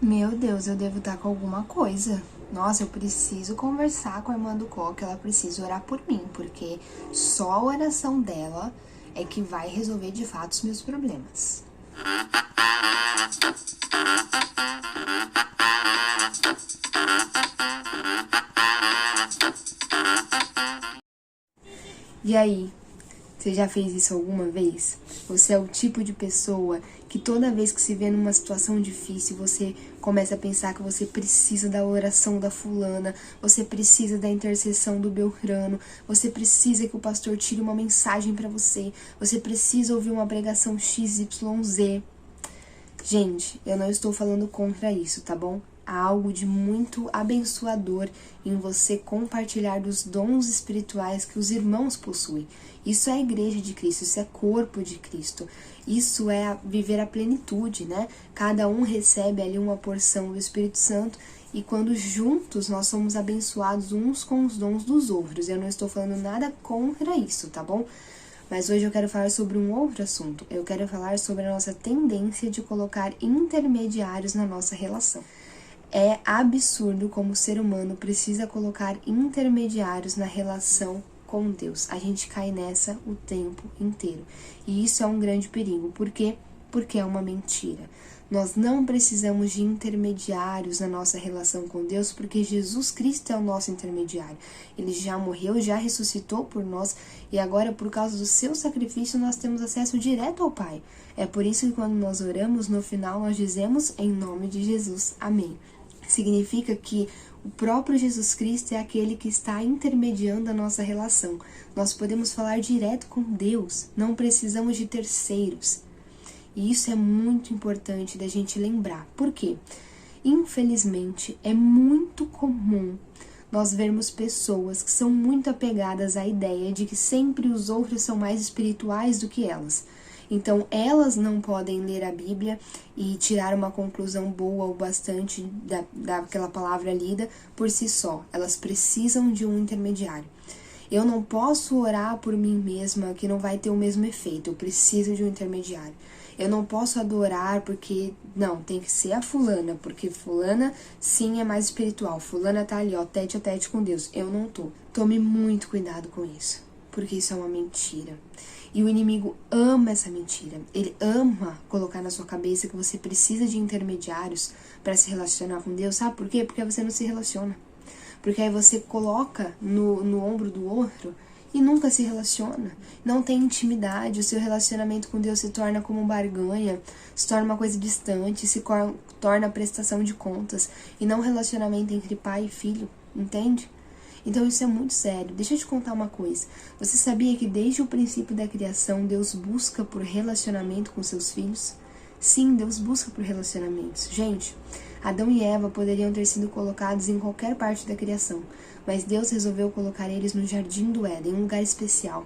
Meu Deus, eu devo estar com alguma coisa. Nossa, eu preciso conversar com a irmã do Coque, ela precisa orar por mim, porque só a oração dela é que vai resolver de fato os meus problemas. E aí? Você já fez isso alguma vez? Você é o tipo de pessoa que toda vez que se vê numa situação difícil, você começa a pensar que você precisa da oração da fulana, você precisa da intercessão do Beltrano, você precisa que o pastor tire uma mensagem pra você, você precisa ouvir uma pregação XYZ. Gente, eu não estou falando contra isso, tá bom? Há algo de muito abençoador em você compartilhar dos dons espirituais que os irmãos possuem. Isso é a igreja de Cristo, isso é corpo de Cristo. Isso é viver a plenitude, né? Cada um recebe ali uma porção do Espírito Santo e quando juntos nós somos abençoados uns com os dons dos outros. Eu não estou falando nada contra isso, tá bom? Mas hoje eu quero falar sobre um outro assunto. Eu quero falar sobre a nossa tendência de colocar intermediários na nossa relação. É absurdo como o ser humano precisa colocar intermediários na relação com Deus. A gente cai nessa o tempo inteiro. E isso é um grande perigo. Por quê? Porque é uma mentira. Nós não precisamos de intermediários na nossa relação com Deus, porque Jesus Cristo é o nosso intermediário. Ele já morreu, já ressuscitou por nós, e agora, por causa do seu sacrifício, nós temos acesso direto ao Pai. É por isso que quando nós oramos, no final nós dizemos, em nome de Jesus, amém. Significa que o próprio Jesus Cristo é aquele que está intermediando a nossa relação. Nós podemos falar direto com Deus, não precisamos de terceiros. E isso é muito importante da gente lembrar. Por quê? Infelizmente, é muito comum nós vermos pessoas que são muito apegadas à ideia de que sempre os outros são mais espirituais do que elas. Então, elas não podem ler a Bíblia e tirar uma conclusão boa ou bastante daquela palavra lida por si só. Elas precisam de um intermediário. Eu não posso orar por mim mesma que não vai ter o mesmo efeito. Eu preciso de um intermediário. Eu não posso adorar porque, não, tem que ser a fulana, porque fulana sim é mais espiritual. Fulana tá ali, ó, tete a tete com Deus. Eu não tô. Tome muito cuidado com isso, porque isso é uma mentira. E o inimigo ama essa mentira. Ele ama colocar na sua cabeça que você precisa de intermediários para se relacionar com Deus. Sabe por quê? Porque você não se relaciona. Porque aí você coloca no ombro do outro e nunca se relaciona. Não tem intimidade, o seu relacionamento com Deus se torna como um barganha, se torna uma coisa distante, se torna prestação de contas e não relacionamento entre pai e filho, entende? Então isso é muito sério. Deixa eu te contar uma coisa. Você sabia que desde o princípio da criação Deus busca por relacionamento com seus filhos? Sim, Deus busca por relacionamentos. Gente, Adão e Eva poderiam ter sido colocados em qualquer parte da criação, mas Deus resolveu colocar eles no Jardim do Éden, um lugar especial.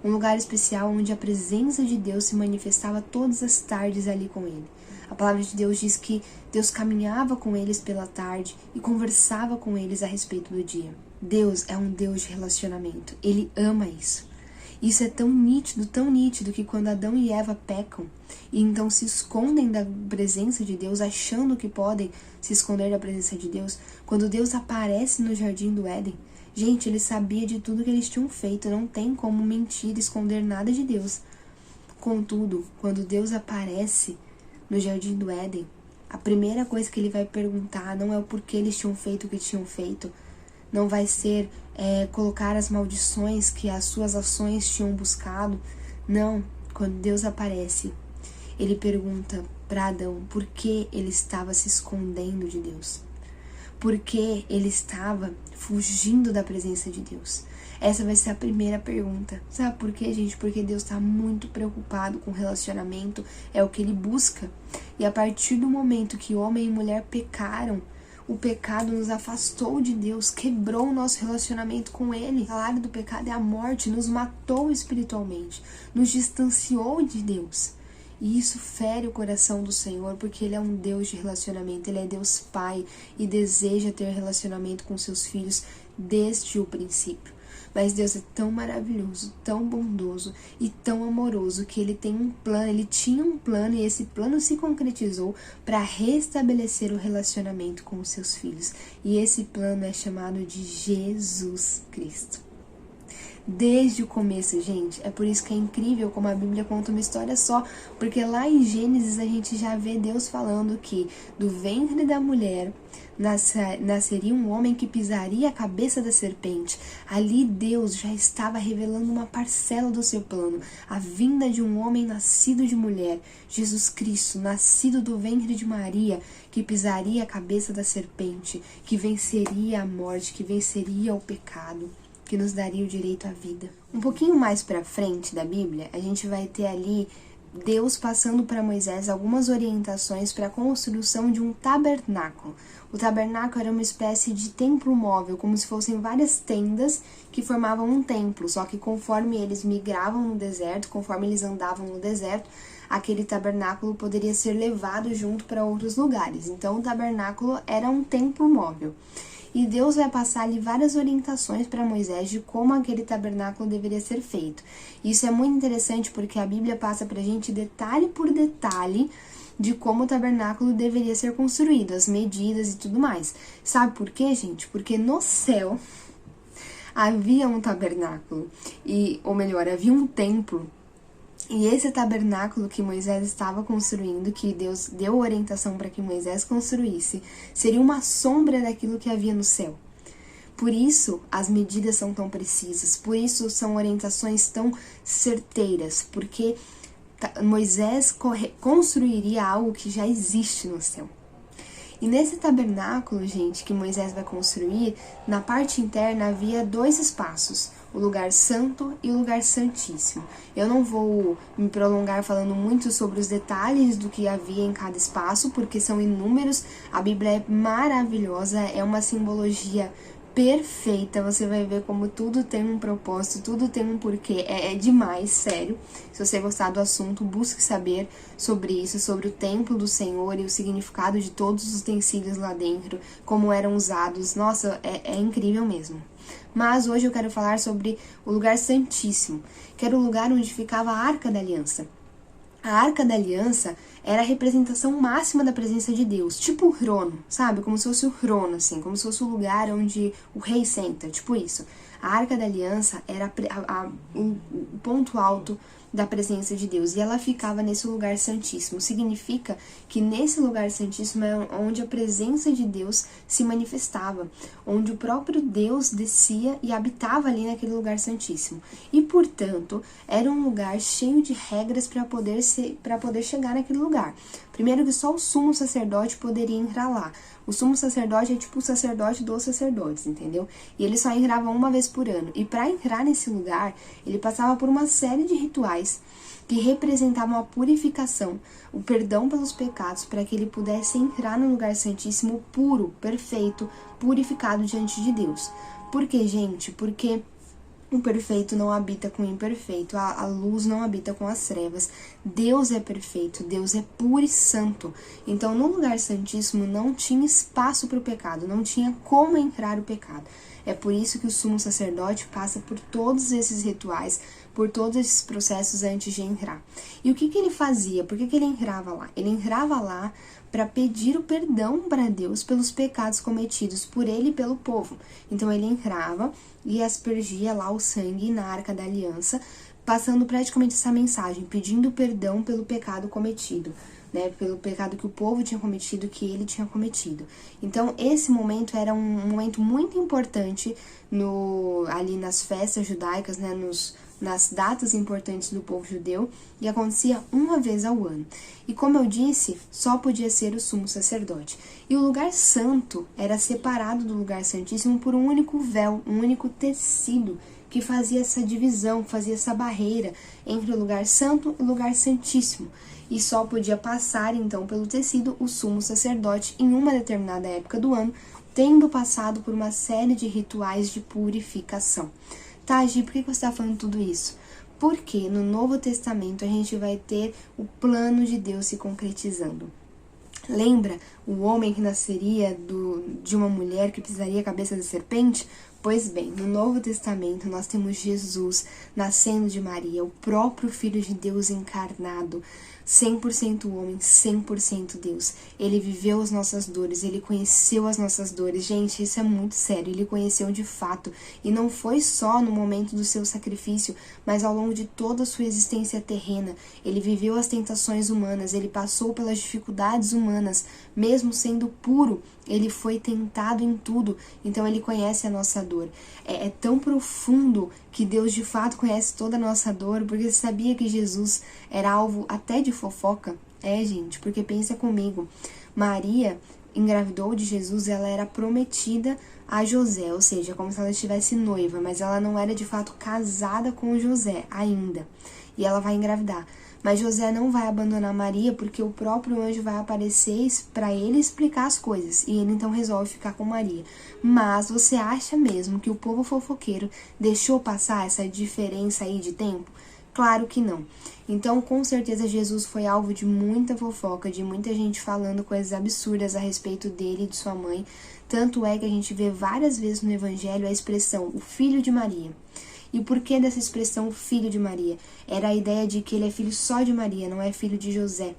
Um lugar especial onde a presença de Deus se manifestava todas as tardes ali com ele. A palavra de Deus diz que Deus caminhava com eles pela tarde e conversava com eles a respeito do dia. Deus é um Deus de relacionamento. Ele ama isso. Isso é tão nítido que quando Adão e Eva pecam e então se escondem da presença de Deus, achando que podem se esconder da presença de Deus, quando Deus aparece no Jardim do Éden, gente, ele sabia de tudo que eles tinham feito, não tem como mentir, esconder nada de Deus. Contudo, quando Deus aparece no Jardim do Éden, a primeira coisa que ele vai perguntar não é o porquê eles tinham feito o que tinham feito, não vai ser colocar as maldições que as suas ações tinham buscado. Não, quando Deus aparece, ele pergunta para Adão por que ele estava se escondendo de Deus. Por que ele estava fugindo da presença de Deus. Essa vai ser a primeira pergunta. Sabe por quê, gente? Porque Deus está muito preocupado com o relacionamento, é o que ele busca. E a partir do momento que homem e mulher pecaram, o pecado nos afastou de Deus, quebrou o nosso relacionamento com Ele. O salário do pecado é a morte, nos matou espiritualmente, nos distanciou de Deus. E isso fere o coração do Senhor, porque Ele é um Deus de relacionamento, Ele é Deus Pai e deseja ter relacionamento com seus filhos desde o princípio. Mas Deus é tão maravilhoso, tão bondoso e tão amoroso que ele tem um plano, ele tinha um plano e esse plano se concretizou para restabelecer o relacionamento com os seus filhos. E esse plano é chamado de Jesus Cristo. Desde o começo, gente, é por isso que é incrível como a Bíblia conta uma história só, porque lá em Gênesis a gente já vê Deus falando que do ventre da mulher nasceria um homem que pisaria a cabeça da serpente. Ali Deus já estava revelando uma parcela do seu plano, a vinda de um homem nascido de mulher, Jesus Cristo, nascido do ventre de Maria, que pisaria a cabeça da serpente, que venceria a morte, que venceria o pecado, que nos daria o direito à vida. Um pouquinho mais para frente da Bíblia, a gente vai ter ali Deus passando para Moisés algumas orientações para a construção de um tabernáculo. O tabernáculo era uma espécie de templo móvel, como se fossem várias tendas que formavam um templo, só que conforme eles migravam no deserto, conforme eles andavam no deserto, aquele tabernáculo poderia ser levado junto para outros lugares. Então o tabernáculo era um templo móvel. E Deus vai passar ali várias orientações para Moisés de como aquele tabernáculo deveria ser feito. Isso é muito interessante porque a Bíblia passa para a gente detalhe por detalhe de como o tabernáculo deveria ser construído, as medidas e tudo mais. Sabe por quê, gente? Porque no céu havia um tabernáculo, ou melhor, havia um templo. E esse tabernáculo que Moisés estava construindo, que Deus deu orientação para que Moisés construísse, seria uma sombra daquilo que havia no céu. Por isso as medidas são tão precisas, por isso são orientações tão certeiras, porque Moisés construiria algo que já existe no céu. E nesse tabernáculo, gente, que Moisés vai construir, na parte interna havia 2 espaços, o lugar santo e o lugar santíssimo. Eu não vou me prolongar falando muito sobre os detalhes do que havia em cada espaço, porque são inúmeros. A Bíblia é maravilhosa, é uma simbologia perfeita, você vai ver como tudo tem um propósito, tudo tem um porquê, é demais, sério. Se você gostar do assunto, busque saber sobre isso, sobre o templo do Senhor e o significado de todos os utensílios lá dentro, como eram usados, nossa, é incrível mesmo. Mas hoje eu quero falar sobre o lugar santíssimo, que era o lugar onde ficava a Arca da Aliança. A Arca da Aliança era a representação máxima da presença de Deus, tipo o trono, sabe? Como se fosse o trono, assim, como se fosse o lugar onde o rei senta, tipo isso. A Arca da Aliança era o ponto alto da presença de Deus, e ela ficava nesse lugar santíssimo. Significa que nesse lugar santíssimo é onde a presença de Deus se manifestava, onde o próprio Deus descia e habitava ali naquele lugar santíssimo. E, portanto, era um lugar cheio de regras para poder chegar naquele lugar. Primeiro que só o sumo sacerdote poderia entrar lá. O sumo sacerdote é tipo o sacerdote dos sacerdotes, entendeu? E ele só entrava uma vez por ano. E para entrar nesse lugar, ele passava por uma série de rituais que representavam a purificação, o perdão pelos pecados, para que ele pudesse entrar no lugar santíssimo puro, perfeito, purificado diante de Deus. Por quê, gente? Porque o perfeito não habita com o imperfeito, a luz não habita com as trevas. Deus é perfeito, Deus é puro e santo. Então, no lugar santíssimo não tinha espaço para o pecado, não tinha como entrar o pecado. É por isso que o sumo sacerdote passa por todos esses rituais, por todos esses processos antes de entrar. E o que ele fazia? Por que ele entrava lá? Ele entrava lá para pedir o perdão para Deus pelos pecados cometidos por ele e pelo povo. Então ele entrava e aspergia lá o sangue na Arca da Aliança, passando praticamente essa mensagem, pedindo perdão pelo pecado cometido, né, pelo pecado que o povo tinha cometido, que ele tinha cometido. Então esse momento era um momento muito importante ali nas festas judaicas, né, nas datas importantes do povo judeu, e acontecia uma vez ao ano. E como eu disse, só podia ser o sumo sacerdote. E o lugar santo era separado do lugar santíssimo por um único véu, um único tecido, que fazia essa divisão, fazia essa barreira entre o lugar santo e o lugar santíssimo. E só podia passar, então, pelo tecido o sumo sacerdote em uma determinada época do ano, tendo passado por uma série de rituais de purificação. Tá, Gi, por que você está falando tudo isso? Porque no Novo Testamento a gente vai ter o plano de Deus se concretizando. Lembra o homem que nasceria de uma mulher que pisaria a cabeça da serpente? Pois bem, no Novo Testamento nós temos Jesus nascendo de Maria, o próprio Filho de Deus encarnado, 100% homem, 100% Deus. Ele viveu as nossas dores, ele conheceu as nossas dores. Gente, isso é muito sério, ele conheceu de fato. E não foi só no momento do seu sacrifício, mas ao longo de toda a sua existência terrena. Ele viveu as tentações humanas, ele passou pelas dificuldades humanas, mesmo sendo puro. Ele foi tentado em tudo, então ele conhece a nossa dor. É tão profundo que Deus de fato conhece toda a nossa dor, porque você sabia que Jesus era alvo até de fofoca? Gente, porque pensa comigo, Maria engravidou de Jesus, ela era prometida a José, ou seja, como se ela estivesse noiva, mas ela não era de fato casada com José ainda, e ela vai engravidar. Mas José não vai abandonar Maria porque o próprio anjo vai aparecer para ele explicar as coisas. E ele então resolve ficar com Maria. Mas você acha mesmo que o povo fofoqueiro deixou passar essa diferença aí de tempo? Claro que não. Então, com certeza, Jesus foi alvo de muita fofoca, de muita gente falando coisas absurdas a respeito dele e de sua mãe. Tanto é que a gente vê várias vezes no Evangelho a expressão, o filho de Maria. E o porquê dessa expressão filho de Maria? Era a ideia de que ele é filho só de Maria, não é filho de José.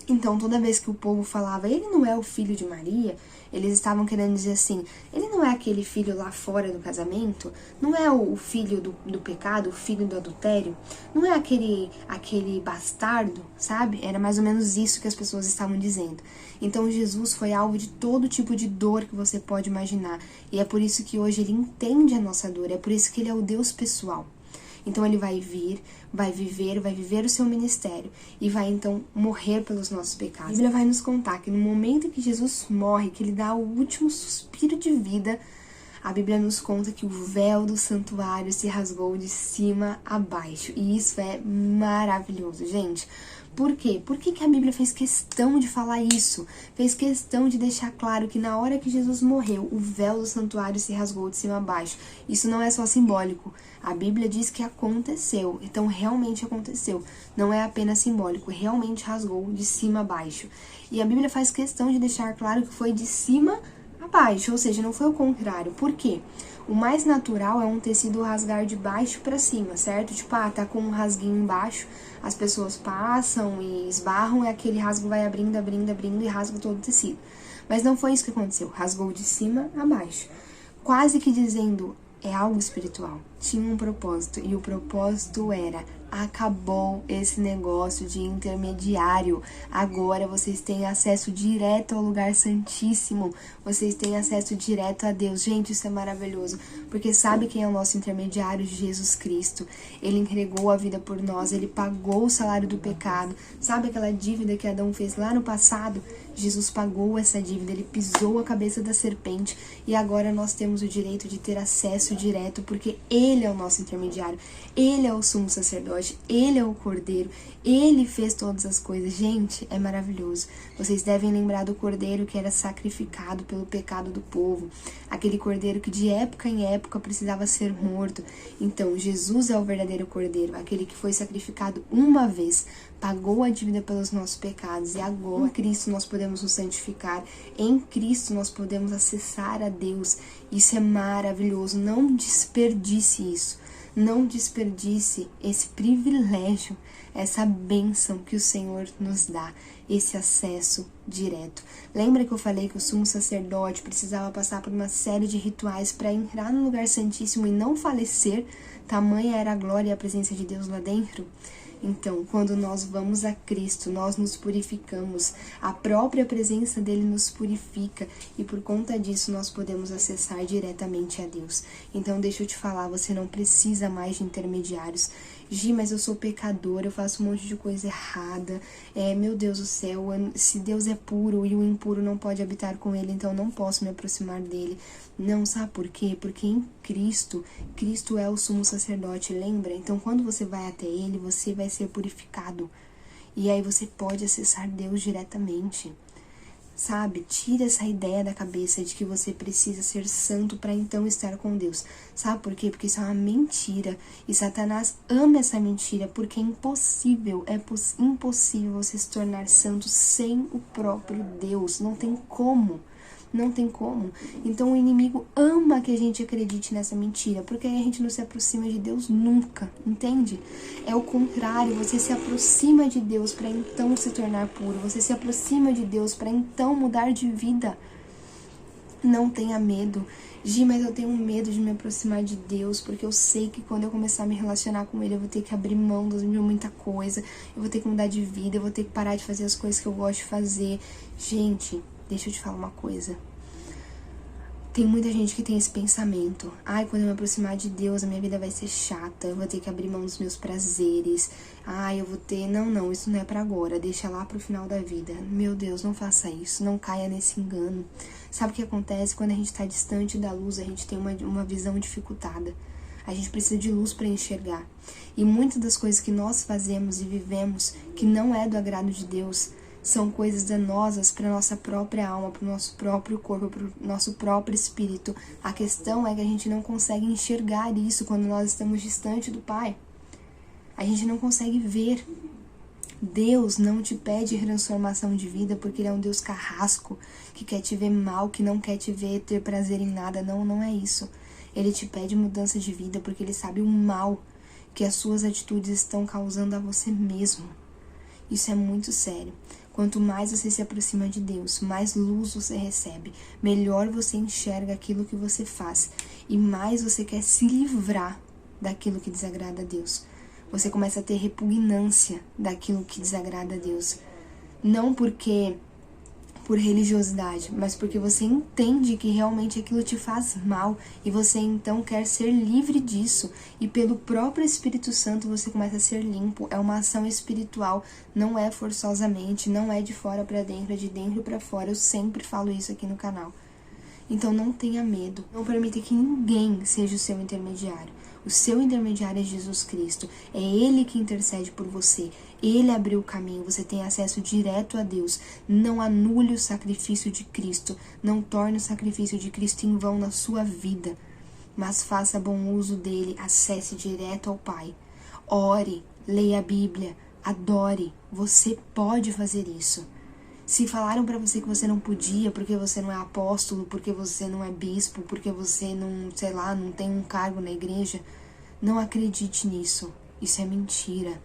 Então, toda vez que o povo falava, ele não é o filho de Maria, eles estavam querendo dizer assim, ele não é aquele filho lá fora do casamento, não é o filho do pecado, o filho do adultério, não é aquele bastardo, sabe? Era mais ou menos isso que as pessoas estavam dizendo. Então, Jesus foi alvo de todo tipo de dor que você pode imaginar. E é por isso que hoje ele entende a nossa dor, é por isso que ele é o Deus pessoal. Então ele vai vir, vai viver o seu ministério e vai então morrer pelos nossos pecados. A Bíblia vai nos contar que no momento em que Jesus morre, que ele dá o último suspiro de vida, a Bíblia nos conta que o véu do santuário se rasgou de cima a baixo. E isso é maravilhoso, gente. Por quê? Por que a Bíblia fez questão de falar isso? Fez questão de deixar claro que na hora que Jesus morreu, o véu do santuário se rasgou de cima a baixo. Isso não é só simbólico. A Bíblia diz que aconteceu. Então, realmente aconteceu. Não é apenas simbólico. Realmente rasgou de cima a baixo. E a Bíblia faz questão de deixar claro que foi de cima a baixo. Ou seja, não foi o contrário. Por quê? O mais natural é um tecido rasgar de baixo para cima, certo? Tipo, tá com um rasguinho embaixo, as pessoas passam e esbarram e aquele rasgo vai abrindo e rasga todo o tecido. Mas não foi isso que aconteceu, rasgou de cima a baixo. Quase que dizendo, é algo espiritual. Tinha um propósito e o propósito era, acabou esse negócio de intermediário. Agora vocês têm acesso direto ao lugar santíssimo. Vocês têm acesso direto a Deus. Gente, isso é maravilhoso. Porque sabe quem é o nosso intermediário? Jesus Cristo. Ele entregou a vida por nós. Ele pagou o salário do pecado. Sabe aquela dívida que Adão fez lá no passado? Jesus pagou essa dívida. Ele pisou a cabeça da serpente. E agora nós temos o direito de ter acesso direto. Porque Ele é o nosso intermediário. Ele é o sumo sacerdote. Ele é o Cordeiro, Ele fez todas as coisas. Gente, é maravilhoso. Vocês devem lembrar do Cordeiro que era sacrificado pelo pecado do povo, aquele Cordeiro que de época em época precisava ser morto. Então, Jesus é o verdadeiro Cordeiro, aquele que foi sacrificado uma vez, pagou a dívida pelos nossos pecados, e agora em Cristo nós podemos nos santificar, em Cristo nós podemos acessar a Deus. Isso é maravilhoso, não desperdice isso. Não desperdice esse privilégio, essa bênção que o Senhor nos dá, esse acesso direto. Lembra que eu falei que o sumo sacerdote precisava passar por uma série de rituais para entrar no lugar santíssimo e não falecer? Tamanha era a glória e a presença de Deus lá dentro? Então, quando nós vamos a Cristo, nós nos purificamos, a própria presença dele nos purifica e por conta disso nós podemos acessar diretamente a Deus. Então, deixa eu te falar, você não precisa mais de intermediários. Gi, mas eu sou pecadora, eu faço um monte de coisa errada, meu Deus do céu, se Deus é puro e o impuro não pode habitar com ele, então não posso me aproximar dele. Não, sabe por quê? Porque em Cristo é o sumo sacerdote, lembra? Então quando você vai até ele, você vai ser purificado, e aí você pode acessar Deus diretamente. Sabe, tira essa ideia da cabeça de que você precisa ser santo para então estar com Deus. Sabe por quê? Porque isso é uma mentira. E Satanás ama essa mentira, porque é impossível, impossível você se tornar santo sem o próprio Deus. Não tem como. Não tem como. Então o inimigo ama que a gente acredite nessa mentira, porque aí a gente não se aproxima de Deus nunca, entende? É o contrário, você se aproxima de Deus para então se tornar puro, você se aproxima de Deus para então mudar de vida. Não tenha medo. Gi, mas eu tenho medo de me aproximar de Deus, porque eu sei que quando eu começar a me relacionar com Ele, eu vou ter que abrir mão de muita coisa, eu vou ter que mudar de vida, eu vou ter que parar de fazer as coisas que eu gosto de fazer. Gente, deixa eu te falar uma coisa. Tem muita gente que tem esse pensamento. Ai, quando eu me aproximar de Deus, a minha vida vai ser chata, eu vou ter que abrir mão dos meus prazeres. Ai, eu vou ter... Não, isso não é pra agora, deixa lá pro final da vida. Meu Deus, não faça isso, não caia nesse engano. Sabe o que acontece? Quando a gente tá distante da luz, a gente tem uma visão dificultada. A gente precisa de luz para enxergar. E muitas das coisas que nós fazemos e vivemos, que não é do agrado de Deus, são coisas danosas para nossa própria alma, para o nosso próprio corpo, para o nosso próprio espírito. A questão é que a gente não consegue enxergar isso quando nós estamos distante do Pai. A gente não consegue ver. Deus não te pede transformação de vida porque Ele é um Deus carrasco, que quer te ver mal, que não quer te ver ter prazer em nada. Não é isso. Ele te pede mudança de vida porque Ele sabe o mal que as suas atitudes estão causando a você mesmo. Isso é muito sério. Quanto mais você se aproxima de Deus, mais luz você recebe, melhor você enxerga aquilo que você faz e mais você quer se livrar daquilo que desagrada a Deus. Você começa a ter repugnância daquilo que desagrada a Deus. Não porque por religiosidade, mas porque você entende que realmente aquilo te faz mal e você então quer ser livre disso. E pelo próprio Espírito Santo você começa a ser limpo. É uma ação espiritual, não é forçosamente, não é de fora para dentro, é de dentro para fora. Eu sempre falo isso aqui no canal. Então não tenha medo, não permita que ninguém seja o seu intermediário. O seu intermediário é Jesus Cristo, é Ele que intercede por você, Ele abriu o caminho, você tem acesso direto a Deus. Não anule o sacrifício de Cristo, não torne o sacrifício de Cristo em vão na sua vida, mas faça bom uso dele, acesse direto ao Pai. Ore, leia a Bíblia, adore, você pode fazer isso. Se falaram pra você que você não podia porque você não é apóstolo, porque você não é bispo, porque você não, sei lá, não tem um cargo na igreja, não acredite nisso. Isso é mentira.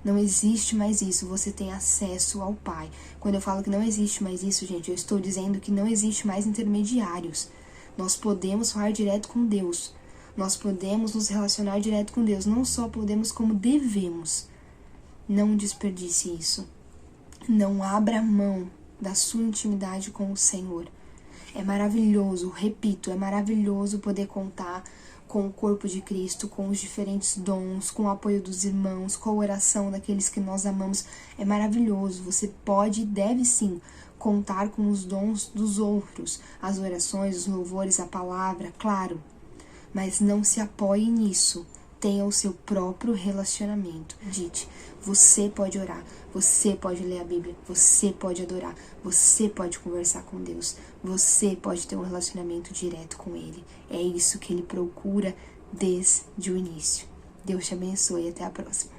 Não existe mais isso. Você tem acesso ao Pai. Quando eu falo que não existe mais isso, gente, eu estou dizendo que não existe mais intermediários. Nós podemos falar direto com Deus. Nós podemos nos relacionar direto com Deus. Não só podemos, como devemos. Não desperdice isso. Não abra mão da sua intimidade com o Senhor. É maravilhoso, repito, é maravilhoso poder contar com o corpo de Cristo, com os diferentes dons, com o apoio dos irmãos, com a oração daqueles que nós amamos. É maravilhoso, você pode e deve sim contar com os dons dos outros, as orações, os louvores, a palavra, claro. Mas não se apoie nisso. Tenha o seu próprio relacionamento. Dite, você pode orar, você pode ler a Bíblia, você pode adorar, você pode conversar com Deus, você pode ter um relacionamento direto com Ele. É isso que Ele procura desde o início. Deus te abençoe e até a próxima.